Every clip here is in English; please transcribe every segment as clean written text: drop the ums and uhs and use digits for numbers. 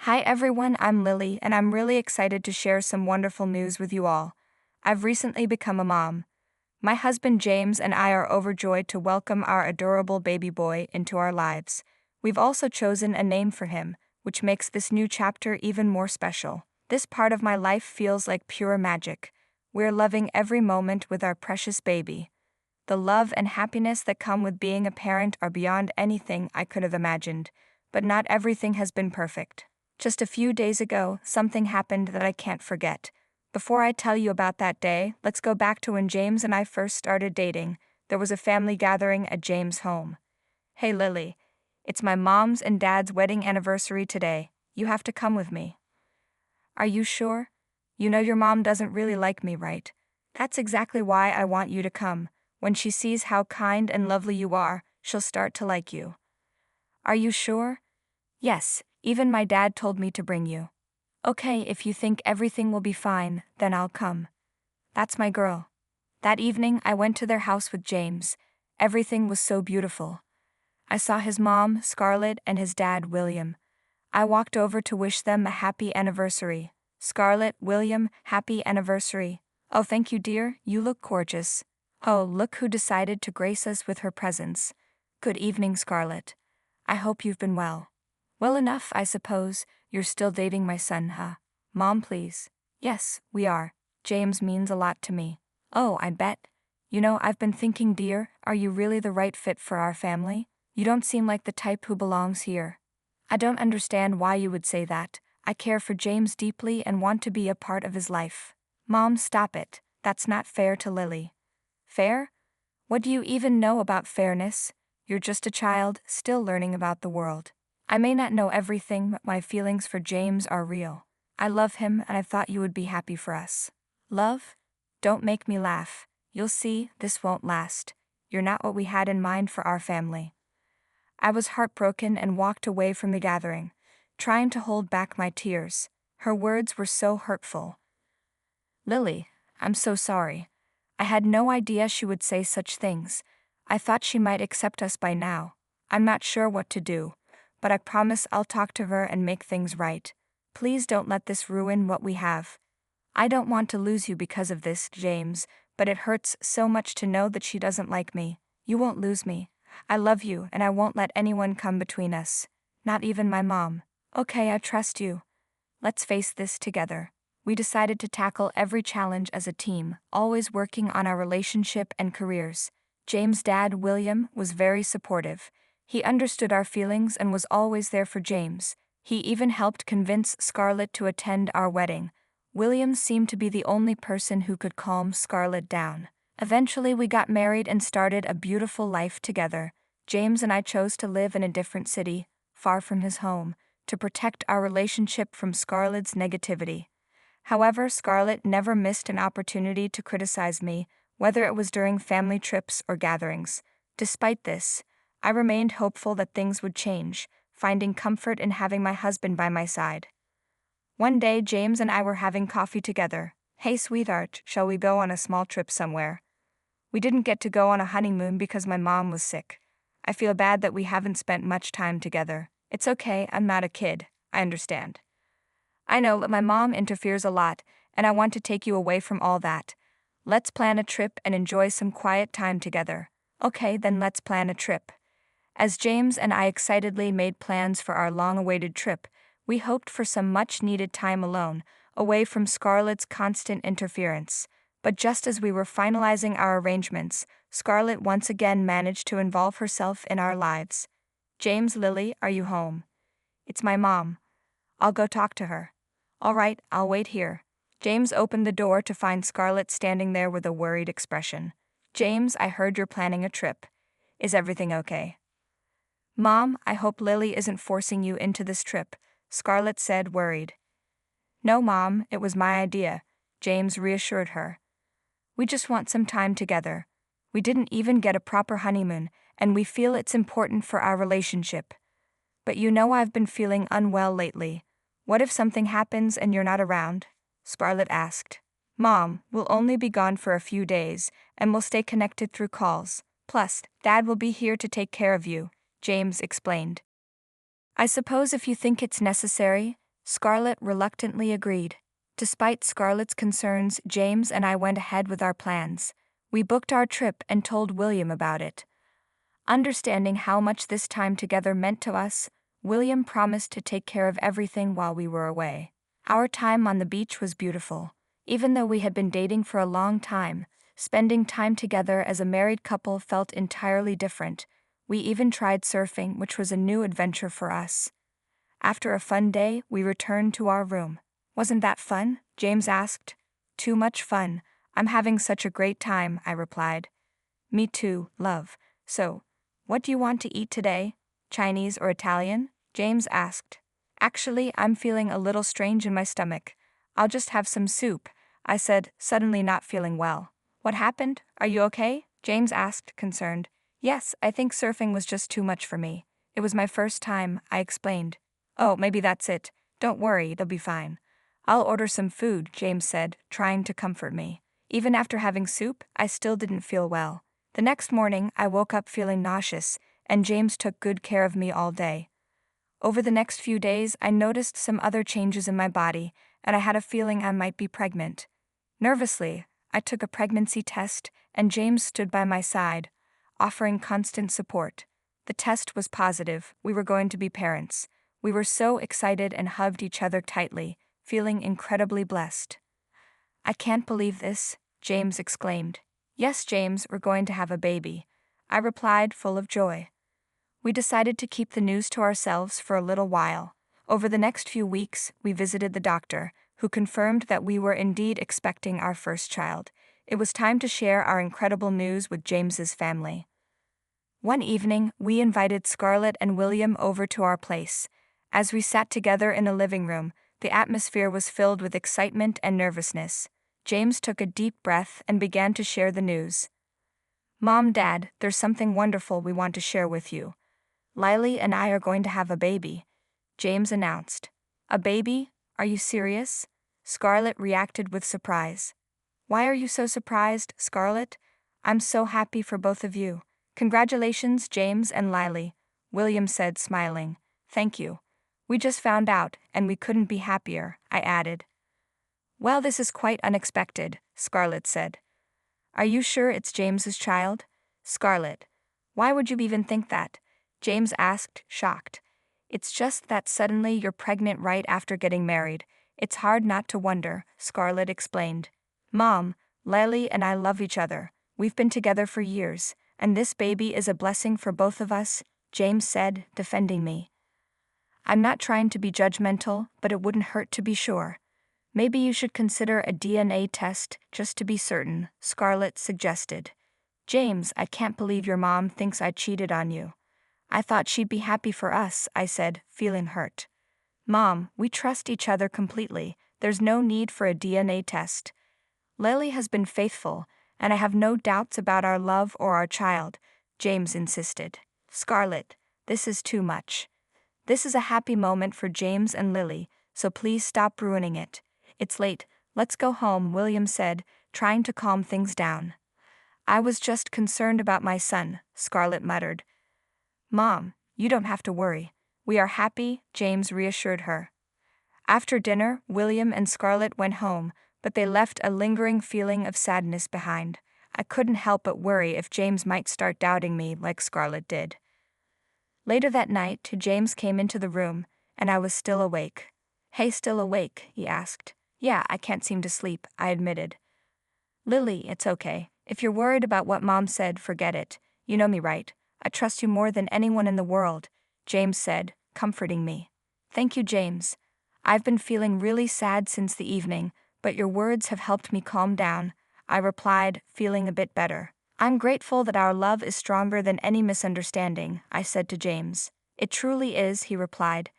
Hi everyone, I'm Lily, and I'm really excited to share some wonderful news with you all. I've recently become a mom. My husband James and I are overjoyed to welcome our adorable baby boy into our lives. We've also chosen a name for him, which makes this new chapter even more special. This part of my life feels like pure magic. We're loving every moment with our precious baby. The love and happiness that come with being a parent are beyond anything I could have imagined, but not everything has been perfect. Just a few days ago, something happened that I can't forget. Before I tell you about that day, let's go back to when James and I first started dating. There was a family gathering at James' home. Hey Lily, it's my mom's and dad's wedding anniversary today. You have to come with me. Are you sure? You know your mom doesn't really like me, right? That's exactly why I want you to come. When she sees how kind and lovely you are, she'll start to like you. Are you sure? Yes, even my dad told me to bring you. Okay, if you think everything will be fine, then I'll come. That's my girl. That evening, I went to their house with James. Everything was so beautiful. I saw his mom, Scarlett, and his dad, William. I walked over to wish them a happy anniversary. Scarlett, William, happy anniversary. Oh, thank you, dear, you look gorgeous. Oh, look who decided to grace us with her presence. Good evening, Scarlett. I hope you've been well. Well enough, I suppose. You're still dating my son, huh? Mom, please. Yes, we are. James means a lot to me. Oh, I bet. You know, I've been thinking, dear, are you really the right fit for our family? You don't seem like the type who belongs here. I don't understand why you would say that. I care for James deeply and want to be a part of his life. Mom, stop it. That's not fair to Lily. Fair? What do you even know about fairness? You're just a child, still learning about the world. I may not know everything, but my feelings for James are real. I love him, and I thought you would be happy for us. Love? Don't make me laugh. You'll see, this won't last. You're not what we had in mind for our family. I was heartbroken and walked away from the gathering, trying to hold back my tears. Her words were so hurtful. Lily, I'm so sorry. I had no idea she would say such things. I thought she might accept us by now. I'm not sure what to do, but I promise I'll talk to her and make things right. Please don't let this ruin what we have. I don't want to lose you because of this, James, but it hurts so much to know that she doesn't like me. You won't lose me. I love you, and I won't let anyone come between us. Not even my mom. Okay, I trust you. Let's face this together. We decided to tackle every challenge as a team, always working on our relationship and careers. James' dad, William, was very supportive. He understood our feelings and was always there for James. He even helped convince Scarlett to attend our wedding. William seemed to be the only person who could calm Scarlett down. Eventually, we got married and started a beautiful life together. James and I chose to live in a different city, far from his home, to protect our relationship from Scarlett's negativity. However, Scarlett never missed an opportunity to criticize me, whether it was during family trips or gatherings. Despite this, I remained hopeful that things would change, finding comfort in having my husband by my side. One day, James and I were having coffee together. Hey, sweetheart, shall we go on a small trip somewhere? We didn't get to go on a honeymoon because my mom was sick. I feel bad that we haven't spent much time together. It's okay, I'm not a kid. I understand. I know that my mom interferes a lot, and I want to take you away from all that. Let's plan a trip and enjoy some quiet time together. Okay, then let's plan a trip. As James and I excitedly made plans for our long-awaited trip, we hoped for some much-needed time alone, away from Scarlett's constant interference. But just as we were finalizing our arrangements, Scarlett once again managed to involve herself in our lives. James, Lily, are you home? It's my mom. I'll go talk to her. All right, I'll wait here. James opened the door to find Scarlett standing there with a worried expression. James, I heard you're planning a trip. Is everything okay? Mom, I hope Lily isn't forcing you into this trip, Scarlett said, worried. No, Mom, it was my idea, James reassured her. We just want some time together. We didn't even get a proper honeymoon, and we feel it's important for our relationship. But you know I've been feeling unwell lately. What if something happens and you're not around? Scarlett asked. Mom, we'll only be gone for a few days, and we'll stay connected through calls. Plus, Dad will be here to take care of you, James explained. I suppose if you think it's necessary, Scarlett reluctantly agreed. Despite Scarlett's concerns, James and I went ahead with our plans. We booked our trip and told William about it. Understanding how much this time together meant to us, William promised to take care of everything while we were away. Our time on the beach was beautiful. Even though we had been dating for a long time, spending time together as a married couple felt entirely different. We even tried surfing, which was a new adventure for us. After a fun day, we returned to our room. "Wasn't that fun?" James asked. "Too much fun. I'm having such a great time," I replied. "Me too, love. So, what do you want to eat today? Chinese or Italian?" James asked. "Actually, I'm feeling a little strange in my stomach. I'll just have some soup," I said, suddenly not feeling well. "What happened? Are you okay?" James asked, concerned. "Yes, I think surfing was just too much for me. It was my first time," I explained. "Oh, maybe that's it. Don't worry, they'll be fine." "I'll order some food," James said, trying to comfort me. Even after having soup, I still didn't feel well. The next morning, I woke up feeling nauseous, and James took good care of me all day. Over the next few days, I noticed some other changes in my body, and I had a feeling I might be pregnant. Nervously, I took a pregnancy test, and James stood by my side, offering constant support. The test was positive. We were going to be parents. We were so excited and hugged each other tightly, feeling incredibly blessed. "I can't believe this," James exclaimed. "Yes, James, we're going to have a baby," I replied, full of joy. We decided to keep the news to ourselves for a little while. Over the next few weeks, we visited the doctor, who confirmed that we were indeed expecting our first child. It was time to share our incredible news with James's family. One evening, we invited Scarlett and William over to our place. As we sat together in the living room, the atmosphere was filled with excitement and nervousness. James took a deep breath and began to share the news. "Mom, Dad, there's something wonderful we want to share with you. Lily and I are going to have a baby," James announced. "A baby? Are you serious?" Scarlett reacted with surprise. "Why are you so surprised, Scarlett? I'm so happy for both of you." "Congratulations, James and Lily," William said, smiling. "Thank you. We just found out, and we couldn't be happier," I added. "Well, this is quite unexpected," Scarlett said. "Are you sure it's James's child?" "Scarlett, why would you even think that?" James asked, shocked. "It's just that suddenly you're pregnant right after getting married. It's hard not to wonder," Scarlett explained. "Mom, Lily and I love each other. We've been together for years, and this baby is a blessing for both of us," James said, defending me. "I'm not trying to be judgmental, but it wouldn't hurt to be sure. Maybe you should consider a DNA test just to be certain," Scarlett suggested. "James, I can't believe your mom thinks I cheated on you." "I thought she'd be happy for us," I said, feeling hurt. "Mom, we trust each other completely. There's no need for a DNA test. Lily has been faithful, and I have no doubts about our love or our child," James insisted. "Scarlett, this is too much. This is a happy moment for James and Lily, so please stop ruining it. It's late, let's go home," William said, trying to calm things down. "I was just concerned about my son," Scarlett muttered. "Mom, you don't have to worry. We are happy," James reassured her. After dinner, William and Scarlett went home, but they left a lingering feeling of sadness behind. I couldn't help but worry if James might start doubting me like Scarlett did. Later that night, James came into the room, and I was still awake. "Hey, still awake?" he asked. "Yeah, I can't seem to sleep," I admitted. "Lily, it's okay. If you're worried about what Mom said, forget it. You know me, right? I trust you more than anyone in the world," James said, comforting me. "Thank you, James. I've been feeling really sad since the evening, but your words have helped me calm down," I replied, feeling a bit better. "I'm grateful that our love is stronger than any misunderstanding," I said to James. "It truly is," he replied.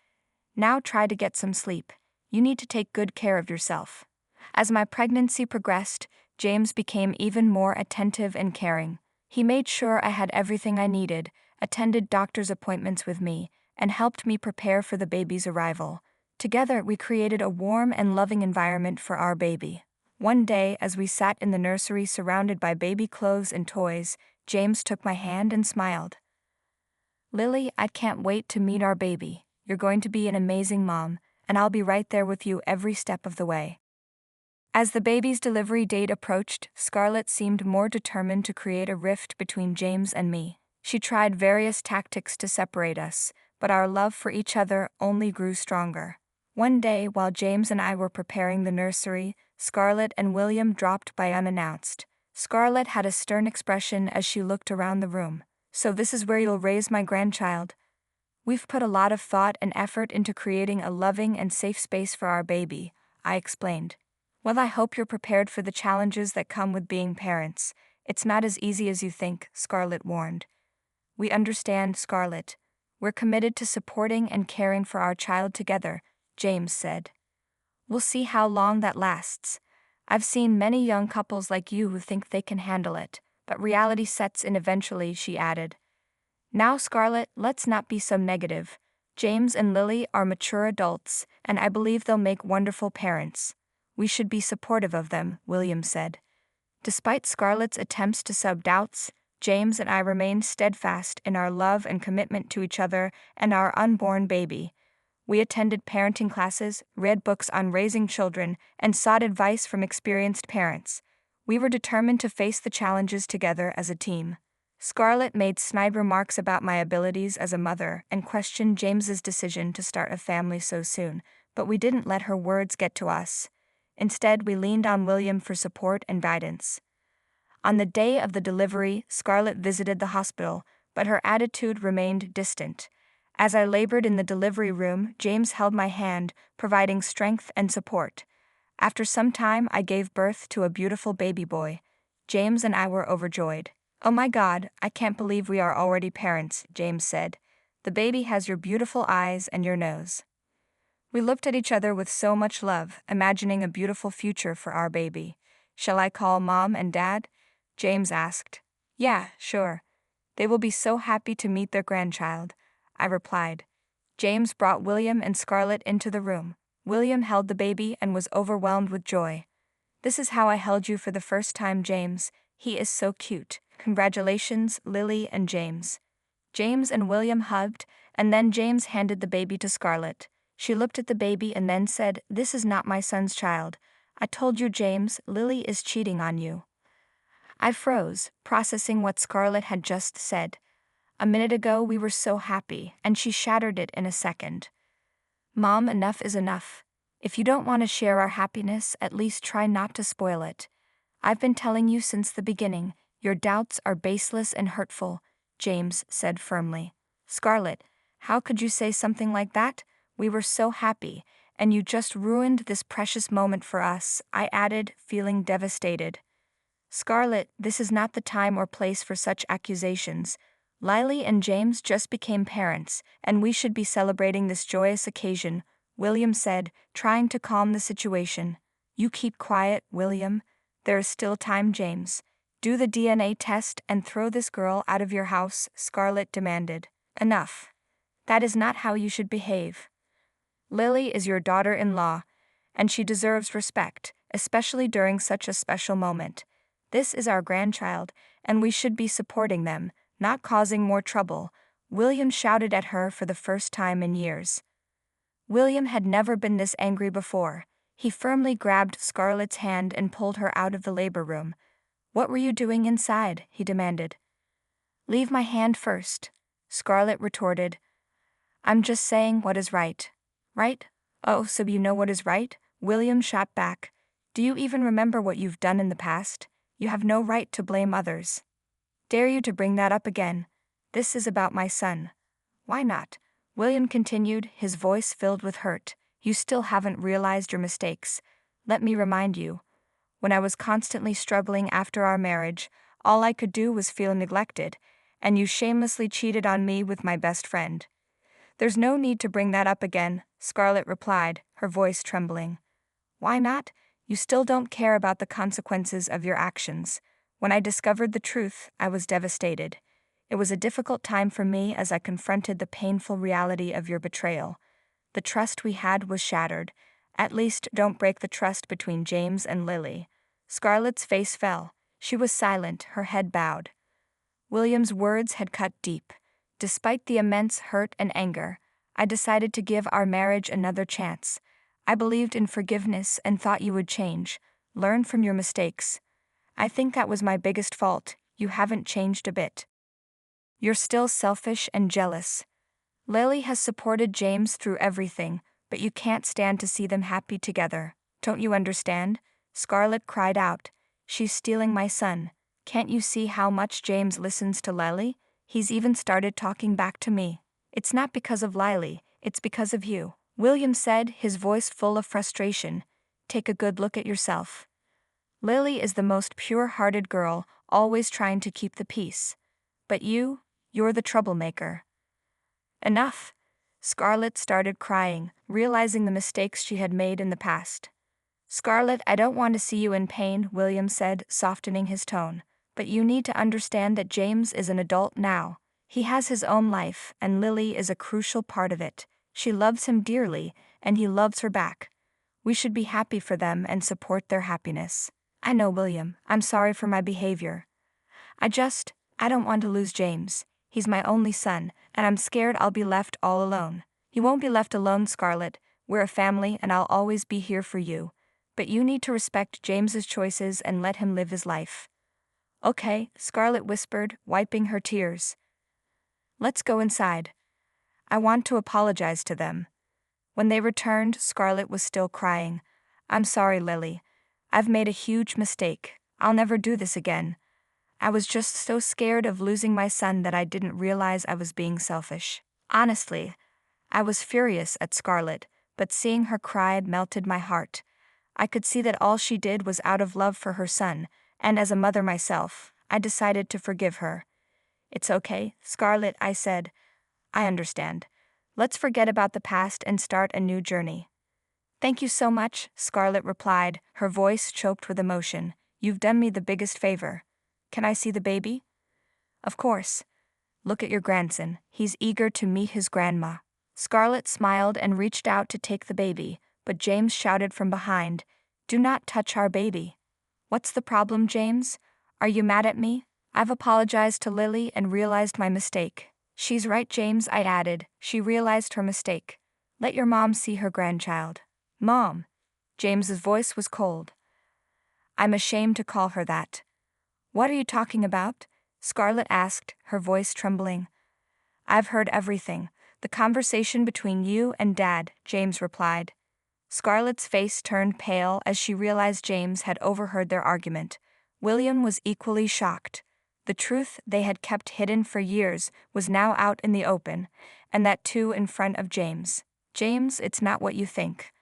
"Now try to get some sleep. You need to take good care of yourself." As my pregnancy progressed, James became even more attentive and caring. He made sure I had everything I needed, attended doctor's appointments with me, and helped me prepare for the baby's arrival. Together, we created a warm and loving environment for our baby. One day, as we sat in the nursery surrounded by baby clothes and toys, James took my hand and smiled. "Lily, I can't wait to meet our baby. You're going to be an amazing mom, and I'll be right there with you every step of the way. As the baby's delivery date approached, Scarlett seemed more determined to create a rift between James and me. She tried various tactics to separate us, but our love for each other only grew stronger. One day, while James and I were preparing the nursery, Scarlett and William dropped by unannounced. Scarlett had a stern expression as she looked around the room. "So this is where you'll raise my grandchild?" "We've put a lot of thought and effort into creating a loving and safe space for our baby," I explained. "Well, I hope you're prepared for the challenges that come with being parents. It's not as easy as you think," Scarlett warned. "We understand, Scarlett. We're committed to supporting and caring for our child together," James said. "We'll see how long that lasts. I've seen many young couples like you who think they can handle it, but reality sets in eventually," she added. "Now, Scarlett, let's not be so negative. James and Lily are mature adults, and I believe they'll make wonderful parents. We should be supportive of them," William said. Despite Scarlett's attempts to sow doubts, James and I remained steadfast in our love and commitment to each other and our unborn baby. We attended parenting classes, read books on raising children, and sought advice from experienced parents. We were determined to face the challenges together as a team. Scarlett made snide remarks about my abilities as a mother and questioned James's decision to start a family so soon, but we didn't let her words get to us. Instead, we leaned on William for support and guidance. On the day of the delivery, Scarlett visited the hospital, but her attitude remained distant. As I labored in the delivery room, James held my hand, providing strength and support. After some time, I gave birth to a beautiful baby boy. James and I were overjoyed. "Oh my God, I can't believe we are already parents," James said. "The baby has your beautiful eyes and your nose." We looked at each other with so much love, imagining a beautiful future for our baby. "Shall I call Mom and Dad?" James asked. "Yeah, sure. They will be so happy to meet their grandchild," I replied. James brought William and Scarlett into the room. William held the baby and was overwhelmed with joy. "This is how I held you for the first time, James. He is so cute. Congratulations, Lily and James." James and William hugged, and then James handed the baby to Scarlett. She looked at the baby and then said, "This is not my son's child. I told you, James, Lily is cheating on you." I froze, processing what Scarlett had just said. A minute ago we were so happy, and she shattered it in a second. "Mom, enough is enough. If you don't want to share our happiness, at least try not to spoil it. I've been telling you since the beginning, your doubts are baseless and hurtful," James said firmly. "Scarlett, how could you say something like that? We were so happy, and you just ruined this precious moment for us," I added, feeling devastated. "Scarlett, this is not the time or place for such accusations. Lily and James just became parents, and we should be celebrating this joyous occasion," William said, trying to calm the situation. "You keep quiet, William. There is still time, James. Do the DNA test and throw this girl out of your house," Scarlett demanded. "Enough. That is not how you should behave. Lily is your daughter-in-law, and she deserves respect, especially during such a special moment. This is our grandchild, and we should be supporting them, not causing more trouble," William shouted at her for the first time in years. William had never been this angry before. He firmly grabbed Scarlett's hand and pulled her out of the labor room. "What were you doing inside?" he demanded. "Leave my hand first," Scarlett retorted. "I'm just saying what is right." "Right? Oh, so you know what is right?" William shot back. "Do you even remember what you've done in the past? You have no right to blame others. Dare you to bring that up again? This is about my son." "Why not?" William continued, his voice filled with hurt. "You still haven't realized your mistakes. Let me remind you. When I was constantly struggling after our marriage, all I could do was feel neglected, and you shamelessly cheated on me with my best friend." "There's no need to bring that up again," Scarlett replied, her voice trembling. "Why not? You still don't care about the consequences of your actions. When I discovered the truth, I was devastated. It was a difficult time for me as I confronted the painful reality of your betrayal. The trust we had was shattered. At least don't break the trust between James and Lily." Scarlett's face fell. She was silent, her head bowed. William's words had cut deep. Despite the immense hurt and anger, I decided to give our marriage another chance. I believed in forgiveness and thought you would change, learn from your mistakes. I think that was my biggest fault. You haven't changed a bit. You're still selfish and jealous. Lily has supported James through everything, but you can't stand to see them happy together. Don't you understand? Scarlett cried out. She's stealing my son. Can't you see how much James listens to Lily? He's even started talking back to me. It's not because of Lily, it's because of you. William said, his voice full of frustration. Take a good look at yourself. Lily is the most pure-hearted girl, always trying to keep the peace. But you're the troublemaker. Enough. Scarlett started crying, realizing the mistakes she had made in the past. Scarlett, I don't want to see you in pain, William said, softening his tone. But you need to understand that James is an adult now. He has his own life, and Lily is a crucial part of it. She loves him dearly, and he loves her back. We should be happy for them and support their happiness. I know, William, I'm sorry for my behavior. I don't want to lose James. He's my only son, and I'm scared I'll be left all alone. You won't be left alone, Scarlett. We're a family, and I'll always be here for you. But you need to respect James's choices and let him live his life. Okay, Scarlett whispered, wiping her tears. Let's go inside. I want to apologize to them. When they returned, Scarlett was still crying. I'm sorry, Lily. I've made a huge mistake. I'll never do this again. I was just so scared of losing my son that I didn't realize I was being selfish. Honestly, I was furious at Scarlett, but seeing her cry melted my heart. I could see that all she did was out of love for her son, and as a mother myself, I decided to forgive her. It's okay, Scarlett, I said. I understand. Let's forget about the past and start a new journey. Thank you so much, Scarlett replied, her voice choked with emotion. You've done me the biggest favor. Can I see the baby? Of course. Look at your grandson. He's eager to meet his grandma. Scarlett smiled and reached out to take the baby, but James shouted from behind, Do not touch our baby. What's the problem, James? Are you mad at me? I've apologized to Lily and realized my mistake. She's right, James, I added. She realized her mistake. Let your mom see her grandchild. Mom. James's voice was cold. I'm ashamed to call her that. What are you talking about? Scarlett asked, her voice trembling. I've heard everything. The conversation between you and Dad, James replied. Scarlett's face turned pale as she realized James had overheard their argument. William was equally shocked. The truth they had kept hidden for years was now out in the open, and that too in front of James. James, it's not what you think.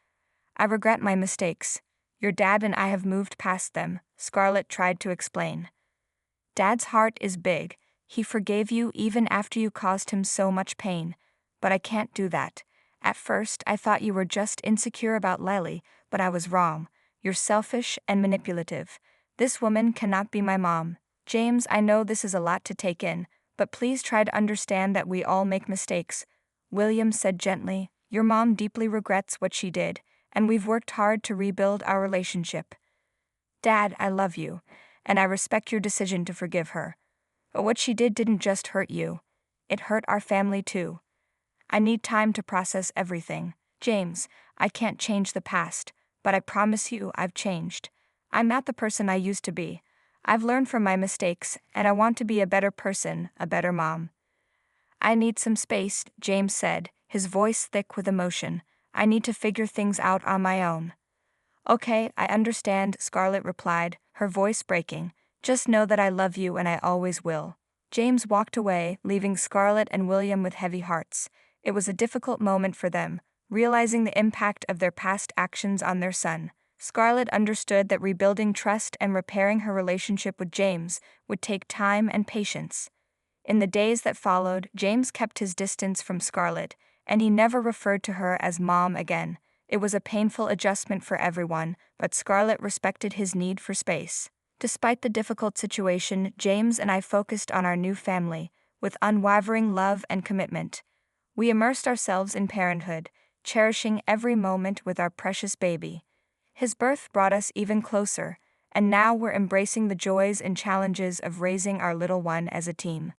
I regret my mistakes. Your dad and I have moved past them, Scarlett tried to explain. Dad's heart is big. He forgave you even after you caused him so much pain. But I can't do that. At first, I thought you were just insecure about Lily, but I was wrong. You're selfish and manipulative. This woman cannot be my mom. James, I know this is a lot to take in, but please try to understand that we all make mistakes. William said gently, Your mom deeply regrets what she did, and we've worked hard to rebuild our relationship. Dad, I love you, and I respect your decision to forgive her. But what she did didn't just hurt you. It hurt our family too. I need time to process everything. James, I can't change the past, but I promise you I've changed. I'm not the person I used to be. I've learned from my mistakes, and I want to be a better person, a better mom. I need some space, James said, his voice thick with emotion. I need to figure things out on my own. Okay, I understand, Scarlett replied, her voice breaking. Just know that I love you and I always will. James walked away, leaving Scarlett and William with heavy hearts. It was a difficult moment for them, realizing the impact of their past actions on their son. Scarlett understood that rebuilding trust and repairing her relationship with James would take time and patience. In the days that followed, James kept his distance from Scarlett, and he never referred to her as Mom again. It was a painful adjustment for everyone, but Scarlett respected his need for space. Despite the difficult situation, James and I focused on our new family, with unwavering love and commitment. We immersed ourselves in parenthood, cherishing every moment with our precious baby. His birth brought us even closer, and now we're embracing the joys and challenges of raising our little one as a team.